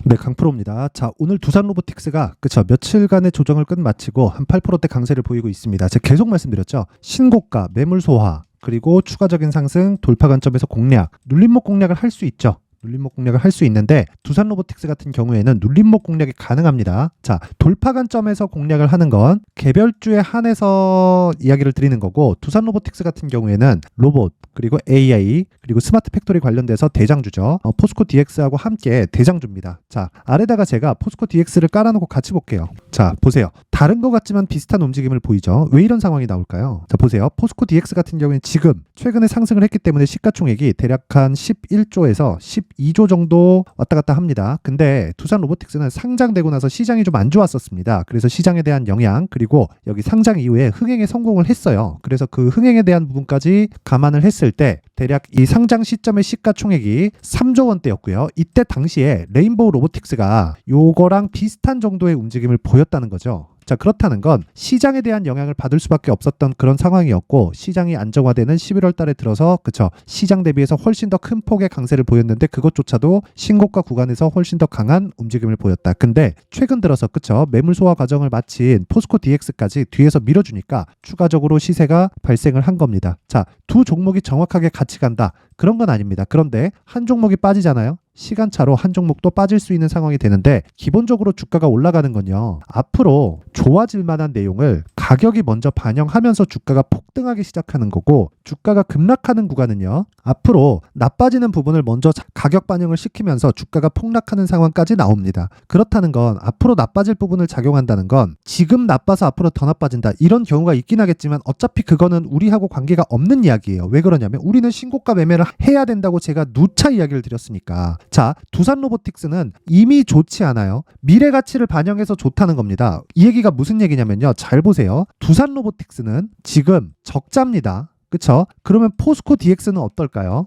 네, 강프로입니다. 자, 오늘 두산 로보틱스가 며칠간의 조정을 끝마치고 한 8%대 강세를 보이고 있습니다. 제가 계속 말씀드렸죠. 신고가, 매물 소화, 그리고 추가적인 상승, 돌파 관점에서 공략, 눌림목 공략을 할 수 있죠. 눌림목 공략을 할 수 있는데 두산 로보틱스 같은 경우에는 눌림목 공략이 가능합니다. 자, 돌파 관점에서 공략을 하는 건 개별주에 한해서 이야기를 드리는 거고, 두산 로보틱스 같은 경우에는 로봇, 그리고 AI, 그리고 스마트 팩토리 관련돼서 대장주죠. 포스코 DX하고 함께 대장주입니다. 자, 아래다가 제가 포스코 DX를 깔아놓고 같이 볼게요. 자, 보세요. 다른 것 같지만 비슷한 움직임을 보이죠. 왜 이런 상황이 나올까요? 자, 보세요. 포스코 DX 같은 경우에는 지금 최근에 상승을 했기 때문에 시가총액이 대략 한 11조에서 12조 정도 왔다 갔다 합니다. 근데 두산 로보틱스는 상장되고 나서 시장이 좀 안 좋았었습니다. 그래서 시장에 대한 영향, 그리고 여기 상장 이후에 흥행에 성공을 했어요. 그래서 그 흥행에 대한 부분까지 감안을 했을 때 대략 이 상장 시점의 시가총액이 3조 원대였고요. 이때 당시에 레인보우 로보틱스가 요거랑 비슷한 정도의 움직임을 보였다는 거죠. 자, 그렇다는 건 시장에 대한 영향을 받을 수밖에 없었던 그런 상황이었고, 시장이 안정화되는 11월 달에 들어서 시장 대비해서 훨씬 더 큰 폭의 강세를 보였는데 그것조차도 신고가 구간에서 훨씬 더 강한 움직임을 보였다. 근데 최근 들어서 매물 소화 과정을 마친 포스코 DX까지 뒤에서 밀어주니까 추가적으로 시세가 발생을 한 겁니다. 자, 두 종목이 정확하게 같이 간다. 그런 건 아닙니다. 그런데 한 종목이 빠지잖아요. 시간차로 한 종목도 빠질 수 있는 상황이 되는데, 기본적으로 주가가 올라가는 건요, 앞으로 좋아질 만한 내용을 가격이 먼저 반영하면서 주가가 폭등하기 시작하는 거고, 주가가 급락하는 구간은요, 앞으로 나빠지는 부분을 먼저 가격 반영을 시키면서 주가가 폭락하는 상황까지 나옵니다. 그렇다는 건 앞으로 나빠질 부분을 작용한다는 건 지금 나빠서 앞으로 더 나빠진다, 이런 경우가 있긴 하겠지만 어차피 그거는 우리하고 관계가 없는 이야기예요. 왜 그러냐면 우리는 신고가 매매를 해야 된다고 제가 누차 이야기를 드렸으니까. 자, 두산 로보틱스는 이미 좋지 않아요. 미래 가치를 반영해서 좋다는 겁니다. 이 얘기가 무슨 얘기냐면요, 잘 보세요. 두산 로보틱스는 지금 적자입니다. 그쵸? 그러면 포스코 DX는 어떨까요?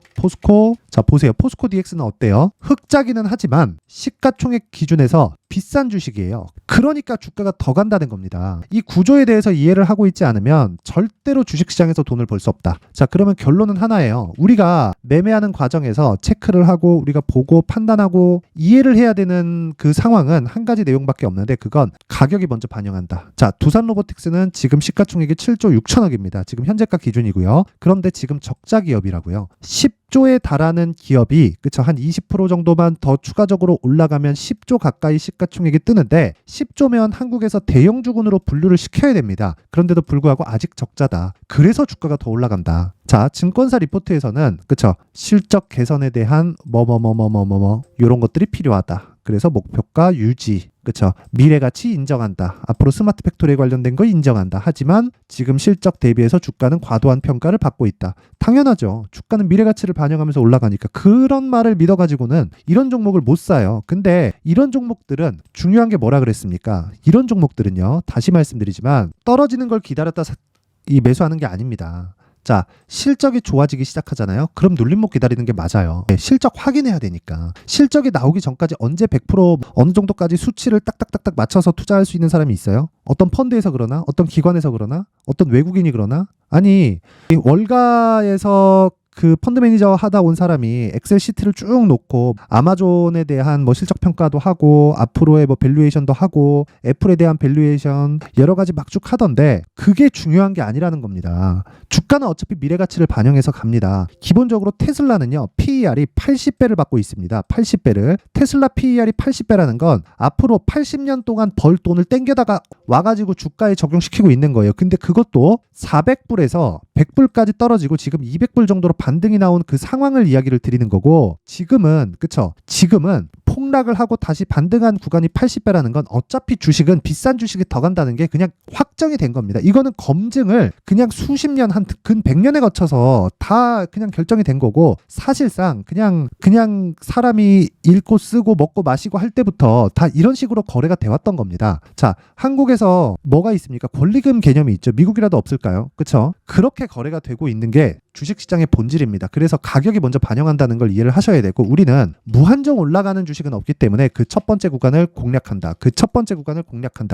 자, 보세요. 포스코 DX는 어때요? 흑자기는 하지만 시가총액 기준에서 비싼 주식이에요. 그러니까 주가가 더 간다는 겁니다. 이 구조에 대해서 이해를 하고 있지 않으면 절대로 주식시장에서 돈을 벌 수 없다. 자, 그러면 결론은 하나예요. 우리가 매매하는 과정에서 체크를 하고 우리가 보고 판단하고 이해를 해야 되는 그 상황은 한 가지 내용밖에 없는데, 그건 가격이 먼저 반영한다. 자, 두산 로보틱스는 지금 시가총액이 7조 6천억입니다. 지금 현재가 기준이고요. 그런데 지금 적자 기업이라고요. 10조에 달하는 기업이 한 20% 정도만 더 추가적으로 올라가면 10조 가까이 시가총액이 뜨는데, 10조면 한국에서 대형주군으로 분류를 시켜야 됩니다. 그런데도 불구하고 아직 적자다. 그래서 주가가 더 올라간다. 자, 증권사 리포트에서는 실적 개선에 대한 이런 것들이 필요하다. 그래서 목표가 유지, 미래가치 인정한다. 앞으로 스마트 팩토리에 관련된 거 인정한다. 하지만 지금 실적 대비해서 주가는 과도한 평가를 받고 있다. 당연하죠. 주가는 미래가치를 반영하면서 올라가니까. 그런 말을 믿어가지고는 이런 종목을 못 사요. 근데 이런 종목들은 중요한 게 뭐라 그랬습니까? 이런 종목들은요, 다시 말씀드리지만 떨어지는 걸 기다렸다 매수하는 게 아닙니다. 자, 실적이 좋아지기 시작하잖아요. 그럼 눌림목 기다리는 게 맞아요. 네, 실적 확인해야 되니까. 실적이 나오기 전까지 언제 100% 어느 정도까지 수치를 딱딱딱딱 맞춰서 투자할 수 있는 사람이 있어요? 어떤 펀드에서 그러나? 어떤 기관에서 그러나? 어떤 외국인이 그러나? 아니, 월가에서 그 펀드 매니저 하다 온 사람이 엑셀 시트를 쭉 놓고 아마존에 대한 실적 평가도 하고 앞으로의 밸류에이션도 하고 애플에 대한 밸류에이션 여러 가지 막 쭉 하던데, 그게 중요한 게 아니라는 겁니다. 주가는 어차피 미래 가치를 반영해서 갑니다. 기본적으로 테슬라는요, PER이 80배를 받고 있습니다. 80배를. 테슬라 PER이 80배라는 건 앞으로 80년 동안 벌 돈을 땡겨다가 와가지고 주가에 적용시키고 있는 거예요. 근데 그것도 400불에서 100불까지 떨어지고 지금 200불 정도로 반등이 나온 그 상황을 이야기를 드리는 거고, 지금은 지금은 폭락을 하고 다시 반등한 구간이 80배라는 건 어차피 주식은 비싼 주식이 더 간다는 게 그냥 확정이 된 겁니다. 이거는 검증을 그냥 수십 년, 한 근 100년에 거쳐서 다 그냥 결정이 된 거고, 사실상 그냥 사람이 읽고 쓰고 먹고 마시고 할 때부터 다 이런 식으로 거래가 돼 왔던 겁니다. 자, 한국에서 뭐가 있습니까? 권리금 개념이 있죠. 미국이라도 없을까요? 그렇죠? 그렇게 거래가 되고 있는 게 주식시장의 본질입니다. 그래서 가격이 먼저 반영한다는 걸 이해를 하셔야 되고 우리는 무한정 올라가는 주식은 없기 때문에 그 첫 번째 구간을 공략한다.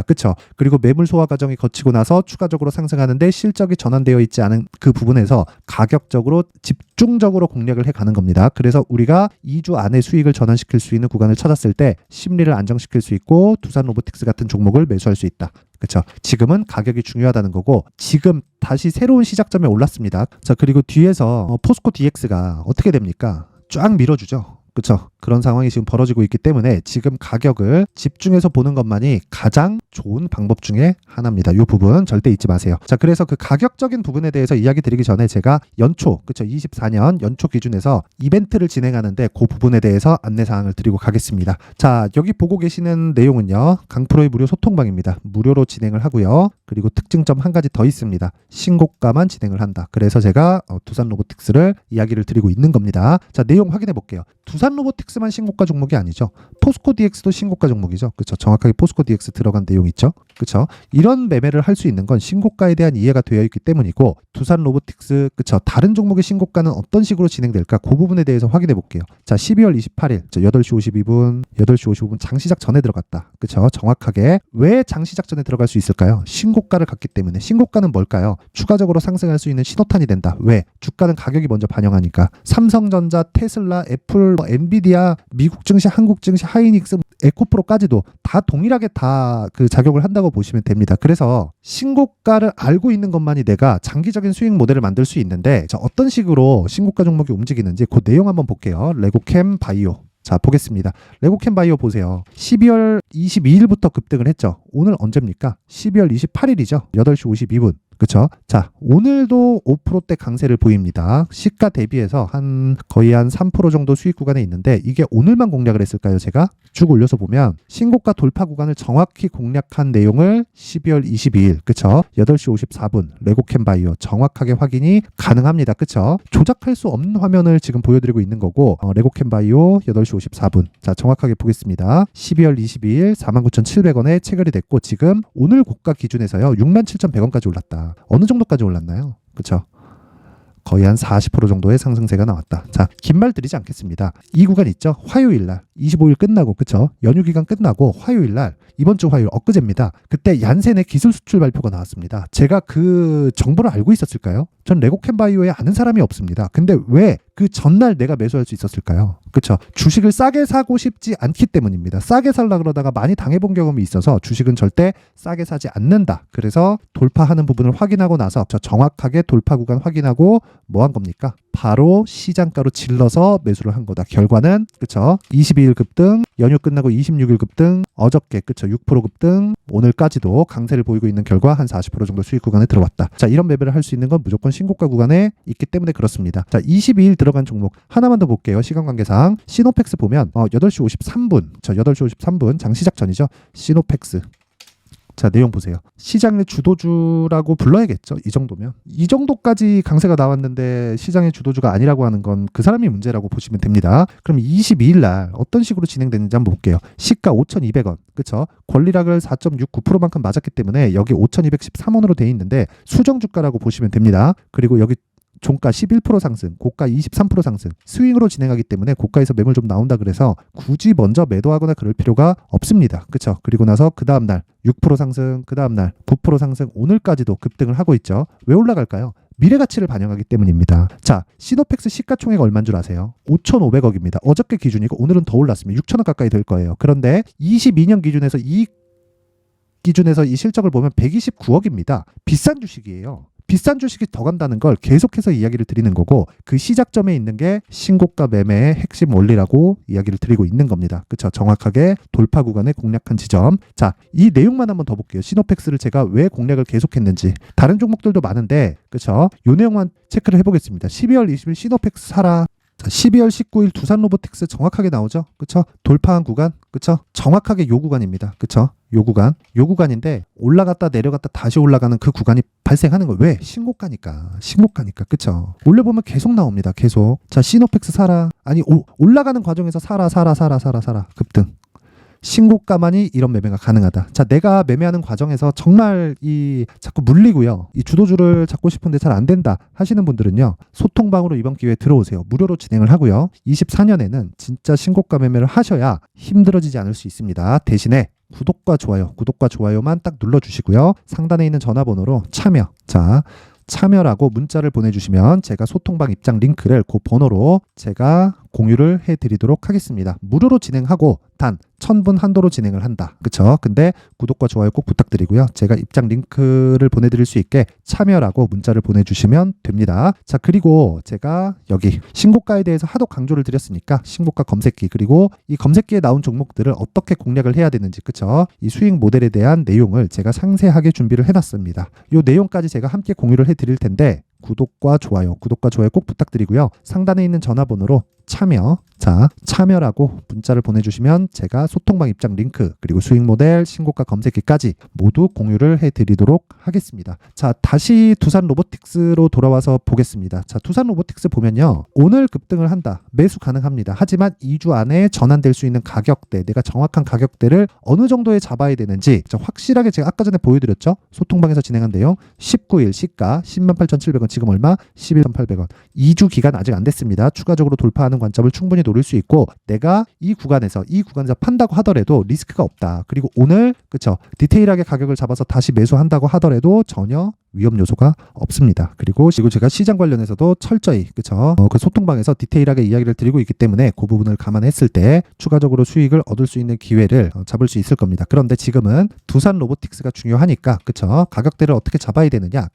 그쵸? 그리고 매물 소화 과정이 거치고 나서 추가적으로 상승하는데 실적이 전환되어 있지 않은 그 부분에서 가격적으로 집중적으로 공략을 해가는 겁니다. 그래서 우리가 2주 안에 수익을 전환시킬 수 있는 구간을 찾았을 때 심리를 안정시킬 수 있고 두산 로보틱스 같은 종목을 매수할 수 있다. 그렇죠. 지금은 가격이 중요하다는 거고 지금 다시 새로운 시작점에 올랐습니다. 자, 그리고 뒤에서 포스코 DX가 어떻게 됩니까? 쫙 밀어주죠. 그렇죠. 그런 상황이 지금 벌어지고 있기 때문에 지금 가격을 집중해서 보는 것만이 가장 좋은 방법 중에 하나입니다. 이 부분 절대 잊지 마세요. 자, 그래서 그 가격적인 부분에 대해서 이야기 드리기 전에 제가 연초, 그렇죠. 24년 연초 기준에서 이벤트를 진행하는데 그 부분에 대해서 안내 사항을 드리고 가겠습니다. 자, 여기 보고 계시는 내용은요. 강프로의 무료 소통방입니다. 무료로 진행을 하고요. 그리고 특징점 한 가지 더 있습니다. 신고가만 진행을 한다. 그래서 제가 두산 로보틱스를 이야기를 드리고 있는 겁니다. 자, 내용 확인해 볼게요. 두산 로보틱스만 신고가 종목이 아니죠. 포스코 DX도 신고가 종목이죠. 그렇죠. 정확하게 포스코 DX 들어간 내용 있죠. 그렇죠. 이런 매매를 할 수 있는 건 신고가에 대한 이해가 되어 있기 때문이고 두산 로보틱스 그렇죠. 다른 종목의 신고가는 어떤 식으로 진행될까? 그 부분에 대해서 확인해 볼게요. 자, 12월 28일 8시 52분 장시작 전에 들어갔다. 그렇죠. 정확하게 왜 장시작 전에 들어갈 수 있을까요? 신고가를 갔기 때문에. 신고가는 뭘까요? 추가적으로 상승할 수 있는 신호탄이 된다. 왜? 주가는 가격이 먼저 반영하니까. 삼성전자, 테슬라, 애플, 엔비디아, 미국 증시, 한국 증시, 하이닉스, 에코프로까지도 다 동일하게 다 그 작용을 한다고 보시면 됩니다. 그래서 신고가를 알고 있는 것만이 내가 장기적인 수익 모델을 만들 수 있는데 자, 어떤 식으로 신고가 종목이 움직이는지 그 내용 한번 볼게요. 레고캠 바이오. 자, 보겠습니다. 레고캠 바이오 보세요. 12월 22일부터 급등을 했죠. 오늘 언제입니까? 12월 28일이죠. 8시 52분. 그렇죠? 자, 오늘도 5%대 강세를 보입니다. 시가 대비해서 거의 한 3% 정도 수익 구간에 있는데 이게 오늘만 공략을 했을까요? 제가 쭉 올려서 보면 신고가 돌파 구간을 정확히 공략한 내용을 12월 22일, 그렇죠? 8시 54분 레고캠 바이오 정확하게 확인이 가능합니다. 그렇죠? 조작할 수 없는 화면을 지금 보여드리고 있는 거고 레고캠 바이오 8시 54분. 자, 정확하게 보겠습니다. 12월 22일 49,700원에 체결이 됐고 지금 오늘 고가 기준에서요. 67,100원까지 올랐다. 어느 정도까지 올랐나요? 그렇죠? 거의 한 40% 정도의 상승세가 나왔다. 자, 긴 말 드리지 않겠습니다. 이 구간 있죠? 화요일 날 25일 끝나고 그쵸? 연휴 기간 끝나고 화요일 날 이번 주 화요일 엊그제입니다. 그때 얀센의 기술 수출 발표가 나왔습니다. 제가 그 정보를 알고 있었을까요? 전 레고캠 바이오에 아는 사람이 없습니다. 근데 왜 그 전날 내가 매수할 수 있었을까요? 그쵸? 주식을 싸게 사고 싶지 않기 때문입니다. 싸게 살라 그러다가 많이 당해본 경험이 있어서 주식은 절대 싸게 사지 않는다. 그래서 돌파하는 부분을 확인하고 나서 정확하게 돌파 구간 확인하고 뭐 한 겁니까? 바로 시장가로 질러서 매수를 한 거다. 결과는 그쵸? 22일 급등, 연휴 끝나고 26일 급등, 어저께 그쵸? 6% 급등, 오늘까지도 강세를 보이고 있는 결과 한 40% 정도 수익 구간에 들어왔다. 자, 이런 매매를 할 수 있는 건 무조건 신고가 구간에 있기 때문에 그렇습니다. 자, 22일 들어간 종목 하나만 더 볼게요. 시간 관계상 시노펙스 보면 8시 53분, 8시 53분 장시작 전이죠. 시노펙스. 자, 내용 보세요. 시장의 주도주라고 불러야겠죠. 이 정도면. 이 정도까지 강세가 나왔는데 시장의 주도주가 아니라고 하는 건 그 사람이 문제라고 보시면 됩니다. 그럼 22일 날 어떤 식으로 진행됐는지 한번 볼게요. 시가 5,200원. 그쵸? 권리락을 4.69%만큼 맞았기 때문에 여기 5,213원으로 돼 있는데 수정주가라고 보시면 됩니다. 그리고 여기 종가 11% 상승, 고가 23% 상승, 스윙으로 진행하기 때문에 고가에서 매물 좀 나온다 그래서 굳이 먼저 매도하거나 그럴 필요가 없습니다. 그렇죠? 그리고 나서 그 다음날 6% 상승, 그 다음날 9% 상승, 오늘까지도 급등을 하고 있죠. 왜 올라갈까요? 미래 가치를 반영하기 때문입니다. 자, 시노펙스 시가총액 얼마인 줄 아세요? 5,500억입니다. 어저께 기준이고 오늘은 더 올랐습니다. 6,000억 가까이 될 거예요. 그런데 22년 기준에서 이 실적을 보면 129억입니다. 비싼 주식이에요. 비싼 주식이 더 간다는 걸 계속해서 이야기를 드리는 거고 그 시작점에 있는 게 신고가 매매의 핵심 원리라고 이야기를 드리고 있는 겁니다. 그렇죠? 정확하게 돌파 구간에 공략한 지점. 자, 이 내용만 한번 더 볼게요. 시노펙스를 제가 왜 공략을 계속했는지. 다른 종목들도 많은데 그렇죠? 이 내용만 체크를 해보겠습니다. 12월 20일 시노펙스 사라. 자, 12월 19일 두산 로보틱스 정확하게 나오죠. 그렇죠? 돌파한 구간. 그렇죠? 정확하게 요 구간입니다. 그렇죠? 요 구간인데 올라갔다 내려갔다 다시 올라가는 그 구간이 발생하는 거예요. 왜? 신고가니까. 그쵸? 올려보면 계속 나옵니다. 계속. 자, 시노펙스 사라. 아니 올라가는 과정에서 사라. 급등. 신고가만이 이런 매매가 가능하다. 자, 내가 매매하는 과정에서 정말 자꾸 물리고요. 이 주도주를 잡고 싶은데 잘 안 된다 하시는 분들은요. 소통방으로 이번 기회에 들어오세요. 무료로 진행을 하고요. 24년에는 진짜 신고가 매매를 하셔야 힘들어지지 않을 수 있습니다. 대신에 구독과 좋아요만 딱 눌러주시고요. 상단에 있는 전화번호로 참여라고 문자를 보내주시면 제가 소통방 입장 링크를 그 번호로 제가 공유를 해드리도록 하겠습니다. 무료로 진행하고 단 1000분 한도로 진행을 한다. 그쵸? 근데 구독과 좋아요 꼭 부탁드리고요. 제가 입장 링크를 보내드릴 수 있게 참여라고 문자를 보내주시면 됩니다. 자, 그리고 제가 여기 신고가에 대해서 하도 강조를 드렸으니까 신고가 검색기, 그리고 이 검색기에 나온 종목들을 어떻게 공략을 해야 되는지, 그쵸? 이 수익 모델에 대한 내용을 제가 상세하게 준비를 해놨습니다. 이 내용까지 제가 함께 공유를 해드릴 텐데 구독과 좋아요 꼭 부탁드리고요. 상단에 있는 전화번호로 참여라고 문자를 보내주시면 제가 소통방 입장 링크, 그리고 수익 모델, 신고가 검색기까지 모두 공유를 해드리도록 하겠습니다. 자, 다시 두산 로보틱스로 돌아와서 보겠습니다. 자, 두산 로보틱스 보면요. 오늘 급등을 한다. 매수 가능합니다. 하지만 2주 안에 전환될 수 있는 가격대, 내가 정확한 가격대를 어느 정도에 잡아야 되는지 확실하게 제가 아까 전에 보여드렸죠. 소통방에서 진행한 내용 19일 시가 108,700원, 지금 얼마? 11,800원. 2주 기간 아직 안 됐습니다. 추가적으로 돌파하는 관점을 충분히 노릴 수 있고, 내가 이 구간에서 판다고 하더라도 리스크가 없다. 그리고 오늘 디테일하게 가격을 잡아서 다시 매수한다고 하더라도 전혀 위험 요소가 없습니다. 그리고 제가 시장 관련해서도 철저히 그 소통방에서 디테일하게 이야기를 드리고 있기 때문에 그 부분을 감안했을 때 추가적으로 수익을 얻을 수 있는 기회를 잡을 수 있을 겁니다. 그런데 지금은 두산 로보틱스가 중요하니까 가격대를 어떻게 잡아야 되느냐,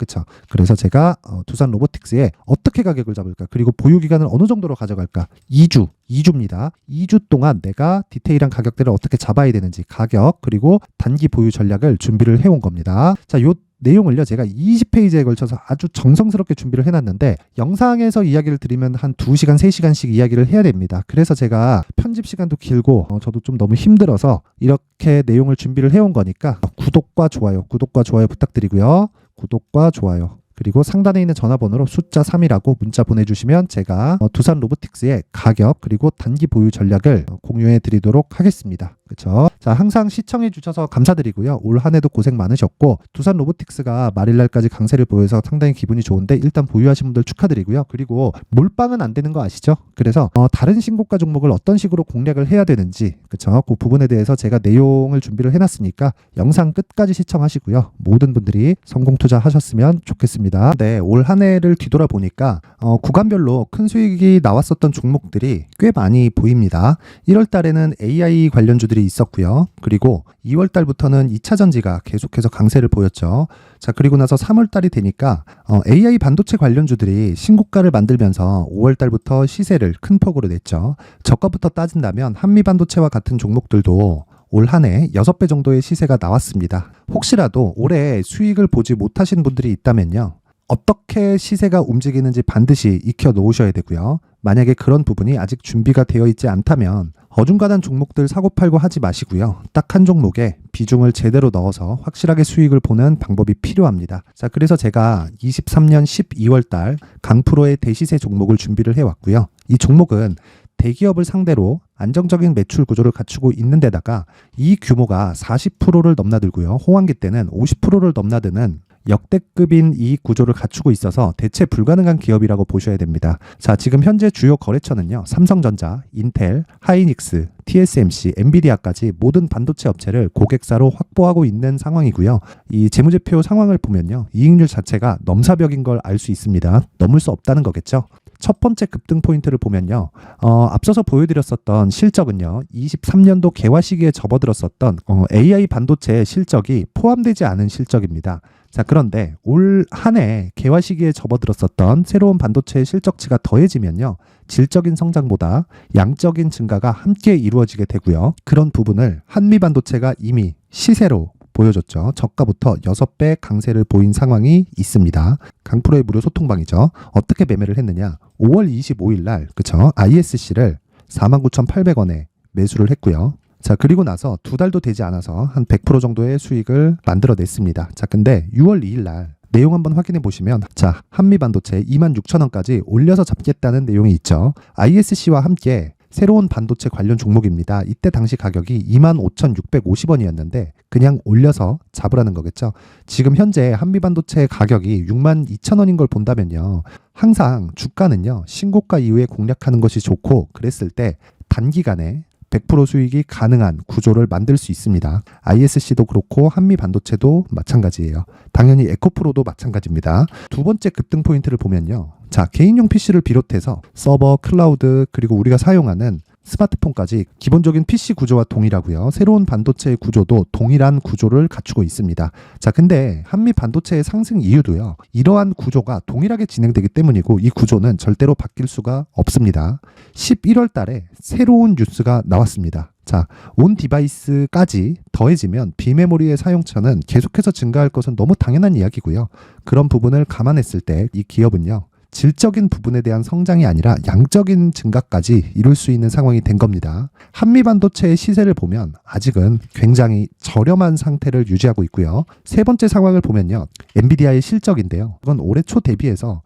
그래서 제가 두산 로보틱스에 어떻게 가격을 잡을까, 그리고 보유 기간을 어느 정도로 가져갈까, 2주입니다. 2주 동안 내가 디테일한 가격대를 어떻게 잡아야 되는지, 가격 그리고 단기 보유 전략을 준비를 해온 겁니다. 자, 요 내용을요 제가 20페이지에 걸쳐서 아주 정성스럽게 준비를 해놨는데, 영상에서 이야기를 드리면 한 2시간 3시간씩 이야기를 해야 됩니다. 그래서 제가 편집 시간도 길고 저도 좀 너무 힘들어서 이렇게 내용을 준비를 해온 거니까 구독과 좋아요 부탁드리고요. 구독과 좋아요, 그리고 상단에 있는 전화번호로 숫자 3이라고 문자 보내주시면 제가 두산 로보틱스의 가격 그리고 단기 보유 전략을 공유해 드리도록 하겠습니다. 그렇죠? 자, 항상 시청해 주셔서 감사드리고요. 올 한 해도 고생 많으셨고, 두산 로보틱스가 말일날까지 강세를 보여서 상당히 기분이 좋은데 일단 보유하신 분들 축하드리고요. 그리고 몰빵은 안 되는 거 아시죠? 그래서 다른 신고가 종목을 어떤 식으로 공략을 해야 되는지, 그렇죠? 그 부분에 대해서 제가 내용을 준비를 해놨으니까 영상 끝까지 시청하시고요. 모든 분들이 성공 투자하셨으면 좋겠습니다. 네, 올 한 해를 뒤돌아보니까 구간별로 큰 수익이 나왔었던 종목들이 꽤 많이 보입니다. 1월 달에는 AI 관련주들이 있었고요. 그리고 2월 달부터는 2차 전지가 계속해서 강세를 보였죠. 자, 그리고 나서 3월 달이 되니까 AI 반도체 관련주들이 신고가를 만들면서 5월 달부터 시세를 큰 폭으로 냈죠. 저가부터 따진다면 한미 반도체와 같은 종목들도 올 한 해 6배 정도의 시세가 나왔습니다. 혹시라도 올해 수익을 보지 못하신 분들이 있다면요, 어떻게 시세가 움직이는지 반드시 익혀 놓으셔야 되고요. 만약에 그런 부분이 아직 준비가 되어 있지 않다면 어중간한 종목들 사고팔고 하지 마시고요. 딱 한 종목에 비중을 제대로 넣어서 확실하게 수익을 보는 방법이 필요합니다. 자, 그래서 제가 23년 12월 달 강프로의 대시세 종목을 준비를 해왔고요. 이 종목은 대기업을 상대로 안정적인 매출 구조를 갖추고 있는 데다가 이 규모가 40%를 넘나들고요. 호황기 때는 50%를 넘나드는 역대급인 이익 구조를 갖추고 있어서 대체 불가능한 기업이라고 보셔야 됩니다. 자, 지금 현재 주요 거래처는요, 삼성전자, 인텔, 하이닉스, TSMC, 엔비디아까지 모든 반도체 업체를 고객사로 확보하고 있는 상황이고요. 이 재무제표 상황을 보면요, 이익률 자체가 넘사벽인 걸 알 수 있습니다. 넘을 수 없다는 거겠죠. 첫 번째 급등 포인트를 보면요, 앞서서 보여드렸었던 실적은요, 23년도 개화 시기에 접어들었었던 AI 반도체의 실적이 포함되지 않은 실적입니다. 자, 그런데 올 한 해 개화 시기에 접어들었었던 새로운 반도체의 실적치가 더해지면요, 질적인 성장보다 양적인 증가가 함께 이루어지게 되고요. 그런 부분을 한미 반도체가 이미 시세로 보여줬죠. 저가부터 6배 강세를 보인 상황이 있습니다. 강프로의 무료 소통방이죠. 어떻게 매매를 했느냐? 5월 25일 날, 그쵸? ISC를 49,800원에 매수를 했고요. 자, 그리고 나서 2달도 되지 않아서 한 100% 정도의 수익을 만들어냈습니다. 자, 근데 6월 2일 날 내용 한번 확인해 보시면, 자, 한미 반도체 26,000원까지 올려서 잡겠다는 내용이 있죠. ISC와 함께 새로운 반도체 관련 종목입니다. 이때 당시 가격이 25,650원이었는데 그냥 올려서 잡으라는 거겠죠. 지금 현재 한미반도체 가격이 62,000원인 걸 본다면요. 항상 주가는요. 신고가 이후에 공략하는 것이 좋고 그랬을 때 단기간에 100% 수익이 가능한 구조를 만들 수 있습니다. ISC도 그렇고 한미반도체도 마찬가지예요. 당연히 에코프로도 마찬가지입니다. 두 번째 급등 포인트를 보면요. 자, 개인용 PC를 비롯해서 서버, 클라우드, 그리고 우리가 사용하는 스마트폰까지 기본적인 PC 구조와 동일하고요. 새로운 반도체의 구조도 동일한 구조를 갖추고 있습니다. 자, 근데 한미 반도체의 상승 이유도요. 이러한 구조가 동일하게 진행되기 때문이고 이 구조는 절대로 바뀔 수가 없습니다. 11월 달에 새로운 뉴스가 나왔습니다. 자, 온 디바이스까지 더해지면 비메모리의 사용처는 계속해서 증가할 것은 너무 당연한 이야기고요. 그런 부분을 감안했을 때 이 기업은요. 질적인 부분에 대한 성장이 아니라 양적인 증가까지 이룰 수 있는 상황이 된 겁니다. 한미반도체의 시세를 보면 아직은 굉장히 저렴한 상태를 유지하고 있고요. 세 번째 상황을 보면요. 엔비디아의 실적인데요. 이건 올해 초 대비해서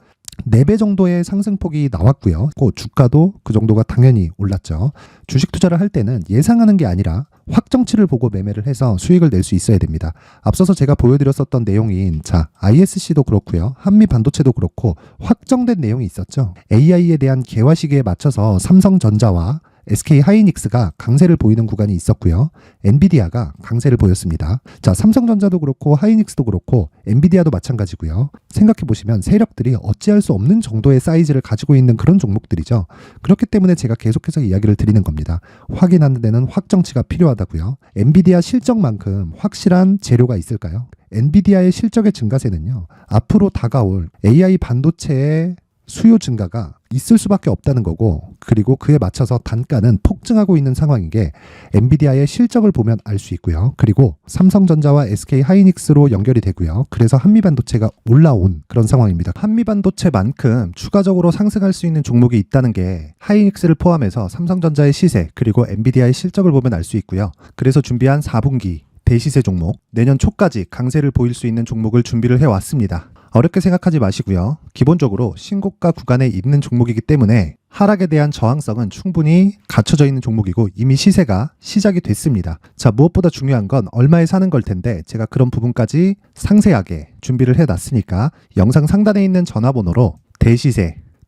4배 정도의 상승폭이 나왔고요. 주가도 그 정도가 당연히 올랐죠. 주식 투자를 할 때는 예상하는 게 아니라 확정치를 보고 매매를 해서 수익을 낼 수 있어야 됩니다. 앞서서 제가 보여드렸었던 내용인 ISC도 그렇고요. 한미 반도체도 그렇고 확정된 내용이 있었죠. AI에 대한 개화 시기에 맞춰서 삼성전자와 SK 하이닉스가 강세를 보이는 구간이 있었고요. 엔비디아가 강세를 보였습니다. 자, 삼성전자도 그렇고 하이닉스도 그렇고 엔비디아도 마찬가지고요. 생각해 보시면 세력들이 어찌할 수 없는 정도의 사이즈를 가지고 있는 그런 종목들이죠. 그렇기 때문에 제가 계속해서 이야기를 드리는 겁니다. 확인하는 데는 확정치가 필요하다고요. 엔비디아 실적만큼 확실한 재료가 있을까요? 엔비디아의 실적의 증가세는요. 앞으로 다가올 AI 반도체의 수요 증가가 있을 수밖에 없다는 거고, 그리고 그에 맞춰서 단가는 폭증하고 있는 상황인 게 엔비디아의 실적을 보면 알 수 있고요. 그리고 삼성전자와 SK 하이닉스로 연결이 되고요. 그래서 한미반도체가 올라온 그런 상황입니다. 한미반도체만큼 추가적으로 상승할 수 있는 종목이 있다는 게 하이닉스를 포함해서 삼성전자의 시세 그리고 엔비디아의 실적을 보면 알 수 있고요. 그래서 준비한 4분기 대시세 종목, 내년 초까지 강세를 보일 수 있는 종목을 준비를 해왔습니다. 어렵게 생각하지 마시고요. 기본적으로 신고가 구간에 있는 종목이기 때문에 하락에 대한 저항성은 충분히 갖춰져 있는 종목이고 이미 시세가 시작이 됐습니다. 자, 무엇보다 중요한 건 얼마에 사는 걸 텐데 제가 그런 부분까지 상세하게 준비를 해놨으니까 영상 상단에 있는 전화번호로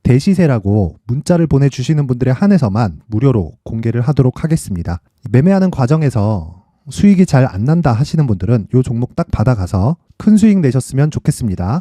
대시세라고 문자를 보내주시는 분들에 한해서만 무료로 공개를 하도록 하겠습니다. 매매하는 과정에서 수익이 잘 안 난다 하시는 분들은 이 종목 딱 받아가서 큰 수익 내셨으면 좋겠습니다.